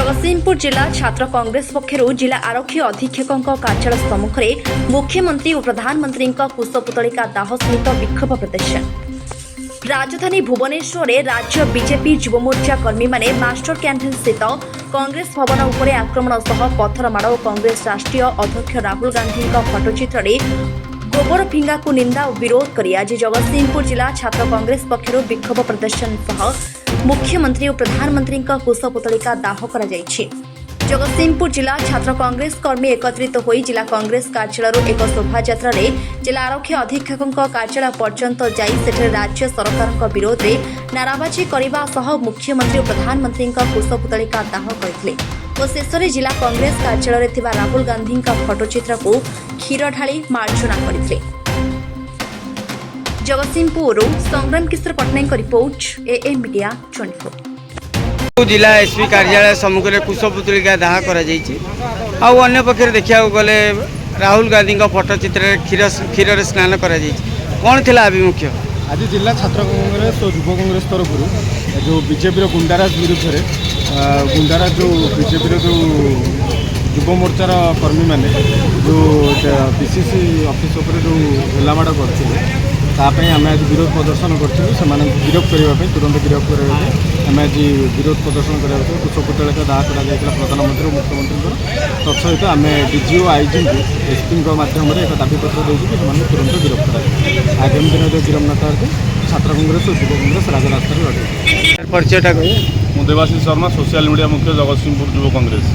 जगतसिंहपुर जिला छात्र कांग्रेस पक्षर जिला आरक्षी अधीक्षकों कार्यालय सम्मुख में मुख्यमंत्री और प्रधानमंत्री कुशपुतलिका दाह सहित विक्षोभ प्रदर्शन। राजधानी भुवनेश्वर में राज्य बीजेपी युवमोर्चा कर्मी माने मास्टर कैंटीन स्थित कांग्रेस भवन उपरे आक्रमण सह पत्थर माड़ और कांग्रेस राष्ट्रीय अध्यक्ष राहुल गांधी फटोचित्र गोबर फिंगा को निंदा और विरोध कर आज जगतसिंहपुर जिला छात्र कांग्रेस पक्षर विक्षोभ प्रदर्शन सह मुख्यमंत्री और प्रधानमंत्री कुशपुतलिका दाह कर जगतसिंहपुर जिला छात्र कांग्रेस कर्मी एकत्रित होई जिला कांग्रेस कार्यालय एक शोभायात्रा जिला आरक्षी अधीक्षकों कार्यालय पर्यंत जाई सेठे राज्य सरकार विरोध में नाराबाजी करने सह मुख्यमंत्री और प्रधानमंत्री कुशपुतलिका दाह करथिले और शेष में जिला कांग्रेस कार्यालय थिबा राहुल गांधी फटोचित्र को क्षीर ढाली मार्जना करथिले। जगतसिंहपुर संग्राम किशोर पट्टनायक रिपोर्ट एएम मीडिया 24। जिला एसपी कार्यालय सम्मुख में कुशपुतलिका दाह कर अन्य पक्ष देखा गले राहुल गांधी फटोचित्र क्षीर स्नान कर कौन थी आभिमुख्य आज जिला छात्र कांग्रेस और युव कांग्रेस तरफ जो बीजेपी गुंडाराज विरुद्ध में गुंडाराज जो बीजेपी जो युव मोर्चार कर्मी मैंने जो पीसीसी ऑफिस उपर जो हेलामाड़ करते आम आज विरोध प्रदर्शन करूँ गिरफ करने तुरंत गिरफ करने आम आज विरोध प्रदर्शन करने कुशपुतलिका दाह कर प्रधानमंत्री और मुख्यमंत्री तत्सहित आम डीजी और आईजी एसपी मध्यम एक दाबीपत्र देकर तुरंत गिरफ कर आगामी दिन जो गिरफ न करते छात्र कांग्रेस और युव कांग्रेस राजरास्तार लड़े। परिचयटा कह देवाशीष शर्मा सोशल मीडिया मुख्य जगतसिंहपुर युव कांग्रेस।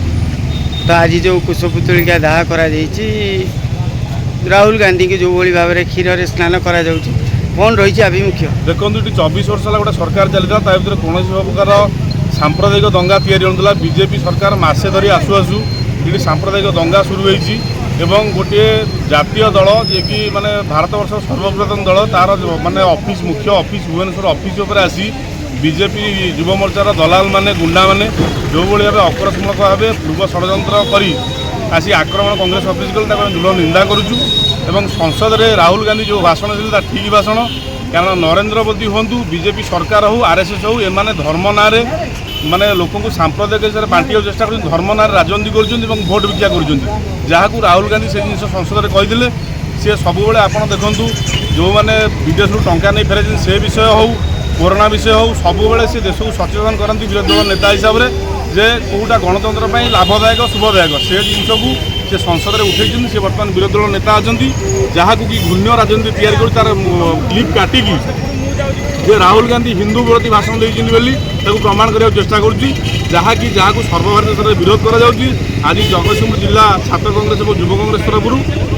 तो आज जो कुशपुतलिका दाह कर राहुल गांधी की जो भाव में क्षीर स्नान करा कौन रही आभिमुख्य देखो ये 24 वर्ष है गोटे सरकार चली था भर कौन प्रकार सांप्रदायिक दंगा या बीजेपी सरकार मसे धरी आसु आसु ये सांप्रदायिक दंगा शुरू होती गोटे जातीय दल जी कि माने भारत वर्ष सर्वप्रथम दल तार माने ऑफिस मुख्य ऑफिस भुवनेश्वर ऑफिस उपर आसी बीजेपी युव मोर्चार दलाल माने गुंडा माने जो भाव आक्रोशमूलक भाव पूर्व षड्यंत्र करी आसी आक्रमण कांग्रेस ऑफिस कले दृढ़ निंदा करुचु एवं संसद में राहुल गांधी जो भाषण देते ठीक भाषण कारण नरेंद्र मोदी हूँ बीजेपी सरकार हो आरएसएस हो एमाने धर्म ना माने लोक सांप्रदायिक हिसाब से बांटा चेष्टा कर धर्म ना राजनीति कर भोट भिक्षा कर राहुल गांधी से जिन संसद में कही सी सब आप देखूँ जो मैंने विदेश टंका नहीं फेर से विषय हो कोरोना विषय हो सब से देश को सचेतन करती विरोधी दल नेता हिसाब से जे कौटा गणतंत्र लाभदायक शुभदायक से जिन को से संसद में उठे से बर्तमान विरोधी दल नेता अच्छा जहाँ की घूण्य राजनीति या तार क्लिप काटिकी जे राहुल गांधी हिंदू विरोधी भाषण देती प्रमाण करने चेष्टा करुँगी जहाँ सर्वभारतीय स्तर में विरोध कर आज जगतसिंहपुर जिला छात्र कांग्रेस और युव कांग्रेस तरफ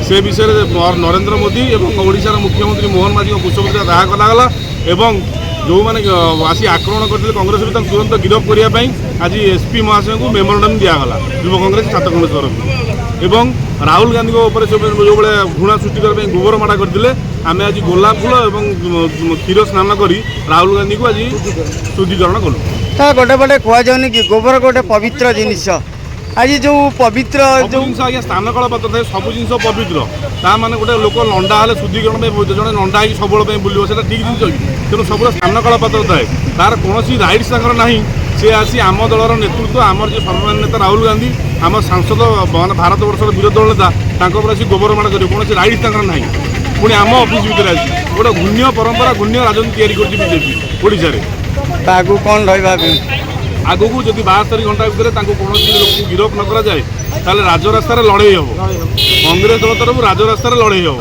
से विषय में नरेंद्र मोदी और ओडिशार मुख्यमंत्री मोहन माझी कुशपुतलिका दाह करागला एवं जो मैंने आसी आक्रमण करते कांग्रेस भी तुरंत गिरफ करने आज एसपी महाशय को मेमोरांडम दिगला युव कांग्रेस छात्र कांग्रेस तरफ एवं राहुल गांधी जो भाई घृणा सृष्टि करने गोबर माड़ा करते आम आज गोलाप फूल और क्षीर स्नान कर राहुल गांधी को आज शुद्धिकरण कलु गोटे पटे कहुनि कि गोबर गोटे पवित्र जिनिस आज जो पवित्र जो जिन आज्ञा स्थान कल पत्र थाए सब जिन पवित्र ता मैंने गोटे लोक लंडा हेल्ले शुद्धिकरण जड़े लंडा हो सब बुल से ठीक जिन तेणु सब स्थान कल पत्र थाए तार कौन राइट्स ना सी आसी आम दलर नेतृत्व आमर जो सर्वमान्य नेता राहुल गांधी आम सांसद भारत वर्षर विरोधी दल नेता आसी गोबर माड़ कर कौन राइट्स ना पुणी आम अफिस् भितर आसी गोटे घूण्य परंपरा घूण्य राजनीति या बीजेपी ओडिशा आगू कौन रहा आगू को जब 72 घंटा भितर कौन लोक गिरफ न कराए राजरास्तार लड़े हम कांग्रेस दल तरफ राजरास्तार लड़े हम।